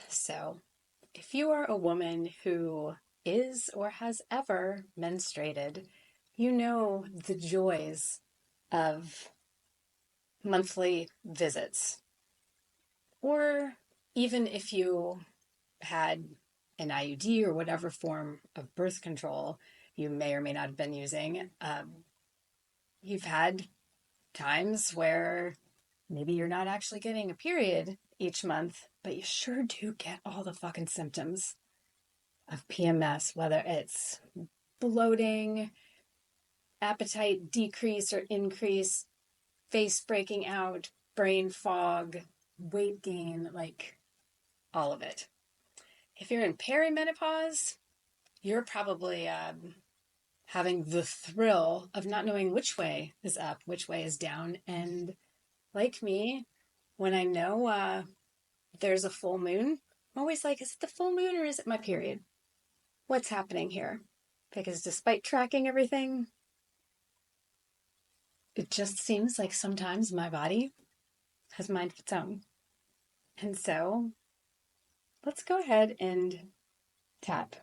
So, if you are a woman who is or has ever menstruated, you know the joys of monthly visits. Or even if you had an IUD or whatever form of birth control you may or may not have been using, you've had times where maybe you're not actually getting a period each month, but you sure do get all the fucking symptoms of PMS, whether it's bloating, appetite decrease or increase, face breaking out, brain fog, weight gain, like all of it. If you're in perimenopause, you're probably having the thrill of not knowing which way is up, which way is down. And like me, when I know there's a full moon, I'm always like, is it the full moon or is it my period? What's happening here? Because despite tracking everything, it just seems like sometimes my body has mind of its own. And so let's go ahead and tap.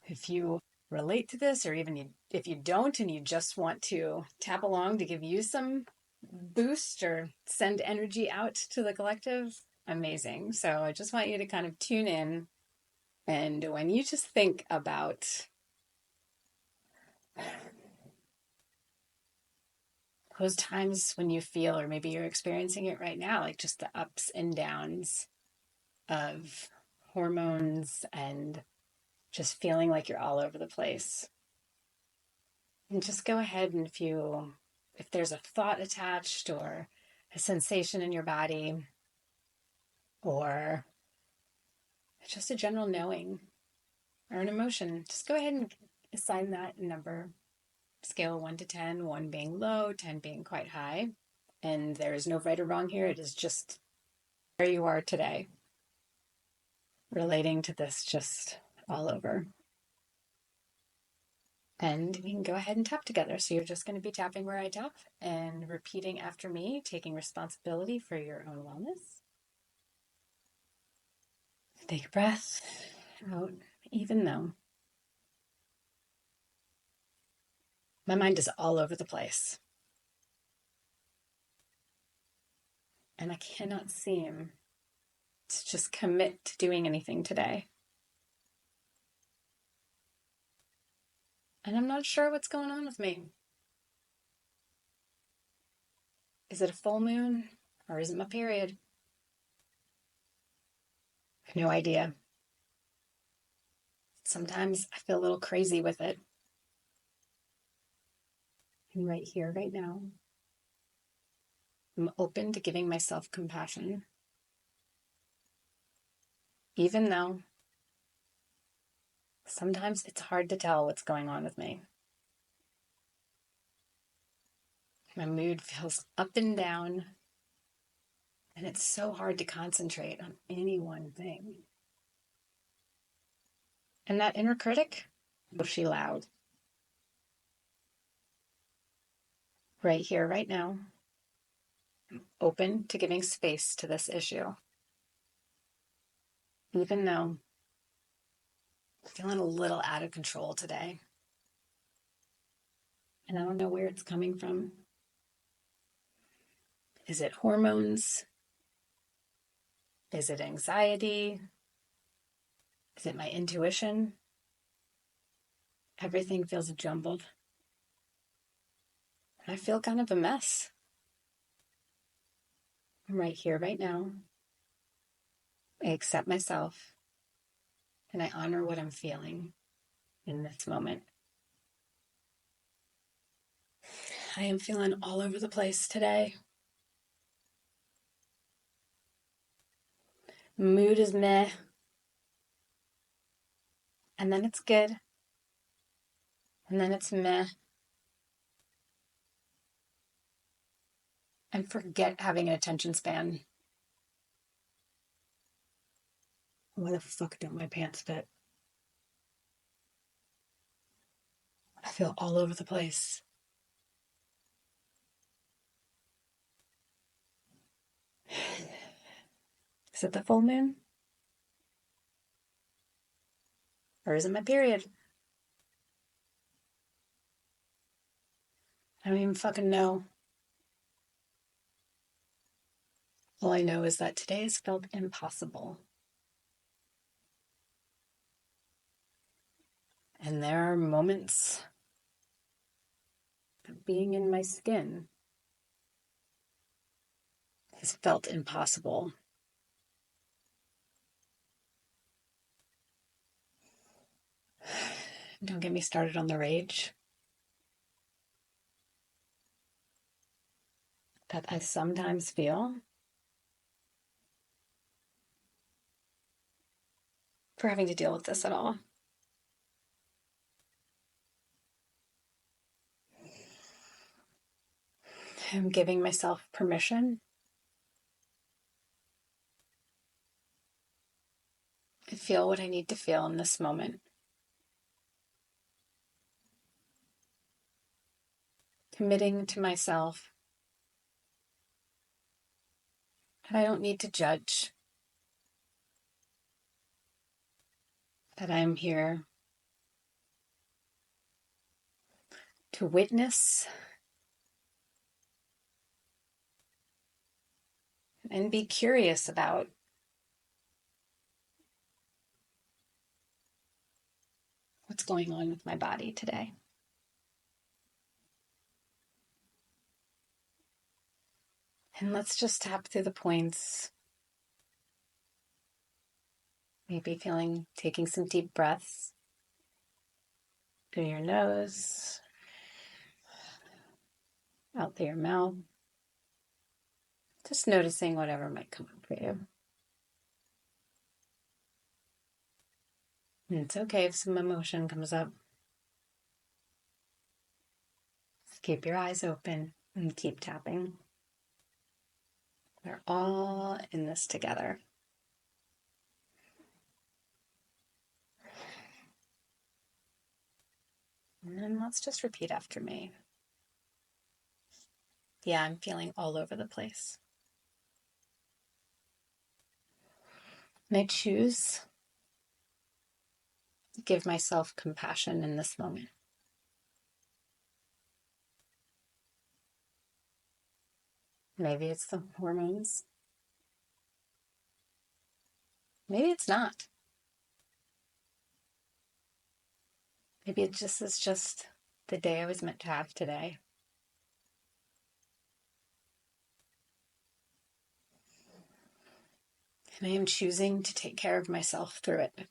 If you relate to this, or even if you don't and you just want to tap along to give you some boost or send energy out to the collective, amazing. So I just want you to kind of tune in. And when you just think about those times when you feel, or maybe you're experiencing it right now, like just the ups and downs of hormones and just feeling like you're all over the place. And just go ahead and if there's a thought attached or a sensation in your body or just a general knowing or an emotion, just go ahead and assign that number. Scale of 1 to 10, 1 being low, 10 being quite high. And there is no right or wrong here. It is just where you are today, relating to this just all over. And we can go ahead and tap together. So you're just going to be tapping where I tap and repeating after me, taking responsibility for your own wellness. Take a breath out, even though my mind is all over the place. And I cannot seem to just commit to doing anything today. And I'm not sure what's going on with me. Is it a full moon or is it my period? I have no idea. Sometimes I feel a little crazy with it. And right here, right now, I'm open to giving myself compassion. Even though sometimes it's hard to tell what's going on with me. My mood feels up and down, and it's so hard to concentrate on any one thing. And that inner critic, was she loud? Right here, right now, I'm open to giving space to this issue. Even though I'm feeling a little out of control today. And I don't know where it's coming from. Is it hormones? Is it anxiety? Is it my intuition? Everything feels jumbled. I feel kind of a mess. I'm right here, right now. I accept myself and I honor what I'm feeling in this moment. I am feeling all over the place today. Mood is meh. And then it's good. And then it's meh. And forget having an attention span. Why the fuck don't my pants fit? I feel all over the place. Is it the full moon? Or is it my period? I don't even fucking know. All I know is that today has felt impossible. And there are moments of being in my skin has felt impossible. Don't get me started on the rage that I sometimes feel for having to deal with this at all. I'm giving myself permission to feel what I need to feel in this moment. Committing to myself that I don't need to judge, that I'm here to witness and be curious about what's going on with my body today. And let's just tap through the points. Maybe taking some deep breaths through your nose, out through your mouth. Just noticing whatever might come up for you. And it's okay if some emotion comes up. Just keep your eyes open and keep tapping. We're all in this together. And then let's just repeat after me. Yeah, I'm feeling all over the place. And I choose to give myself compassion in this moment. Maybe it's the hormones. Maybe it's not. Maybe it just is just the day I was meant to have today. And I am choosing to take care of myself through it.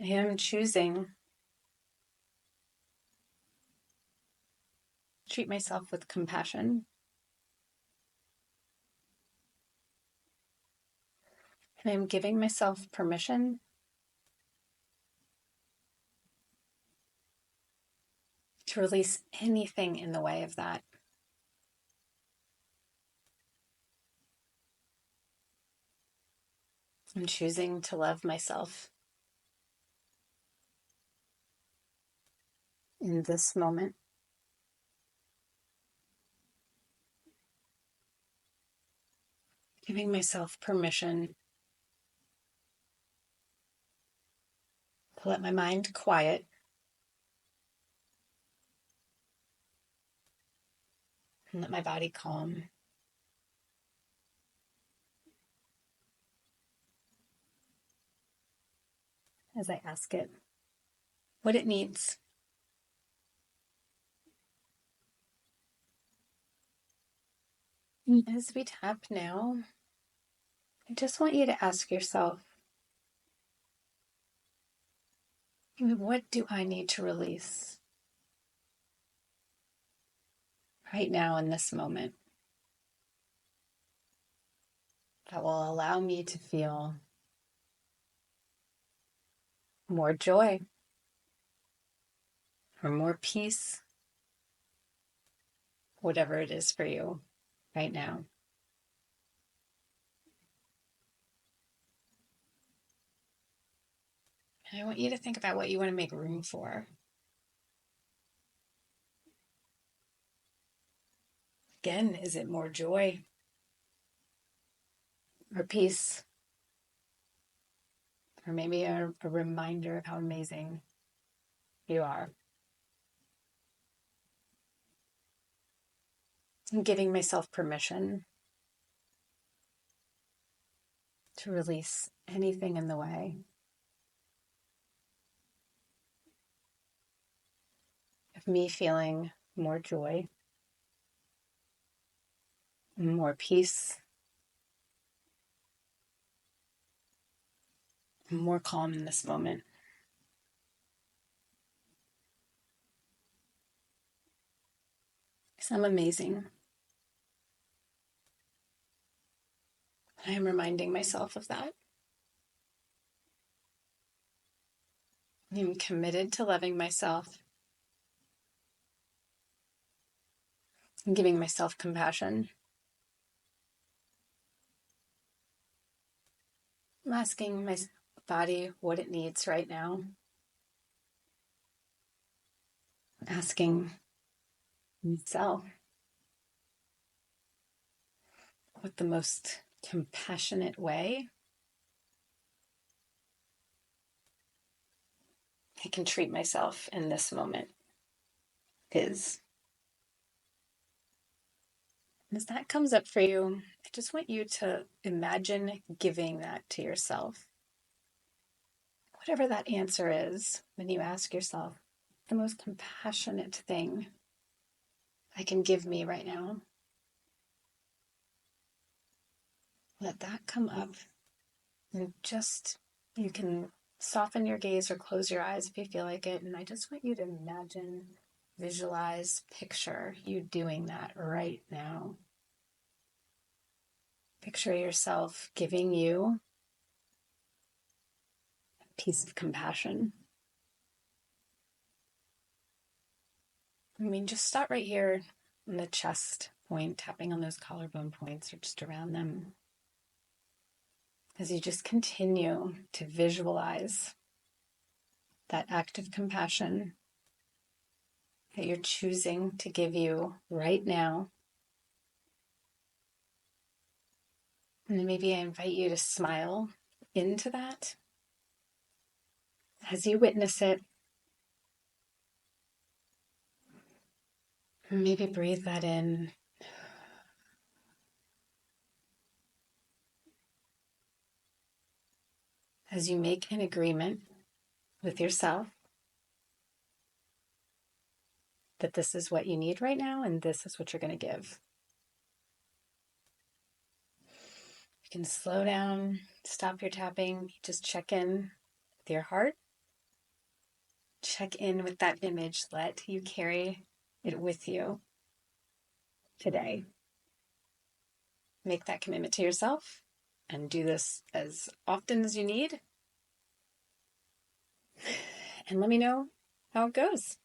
I am choosing to treat myself with compassion. And I'm giving myself permission to release anything in the way of that. I'm choosing to love myself in this moment. Giving myself permission to let my mind quiet and let my body calm as I ask it what it needs. As we tap now, I just want you to ask yourself, what do I need to release right now in this moment that will allow me to feel more joy or more peace, whatever it is for you right now. And I want you to think about what you want to make room for. Again, is it more joy or peace? Or maybe a reminder of how amazing you are? I'm giving myself permission to release anything in the way of me feeling more joy, more peace, more calm in this moment. Because I'm amazing. I am reminding myself of that. I'm committed to loving myself and giving myself compassion. I'm asking my body what it needs right now. Asking myself what the most compassionate way I can treat myself in this moment is. And as that comes up for you, I just want you to imagine giving that to yourself. Whatever that answer is, when you ask yourself, the most compassionate thing I can give me right now, let that come up. And just, you can soften your gaze or close your eyes if you feel like it. And I just want you to imagine, visualize, picture you doing that right now. Picture yourself giving you a piece of compassion. I mean, just start right here in the chest point, tapping on those collarbone points or just around them. As you just continue to visualize that act of compassion that you're choosing to give you right now. And then maybe I invite you to smile into that as you witness it. Maybe breathe that in. As you make an agreement with yourself that this is what you need right now and this is what you're going to give. You can slow down, stop your tapping, just check in with your heart. Check in with that image. Let you carry it with you today. Make that commitment to yourself and do this as often as you need. And let me know how it goes.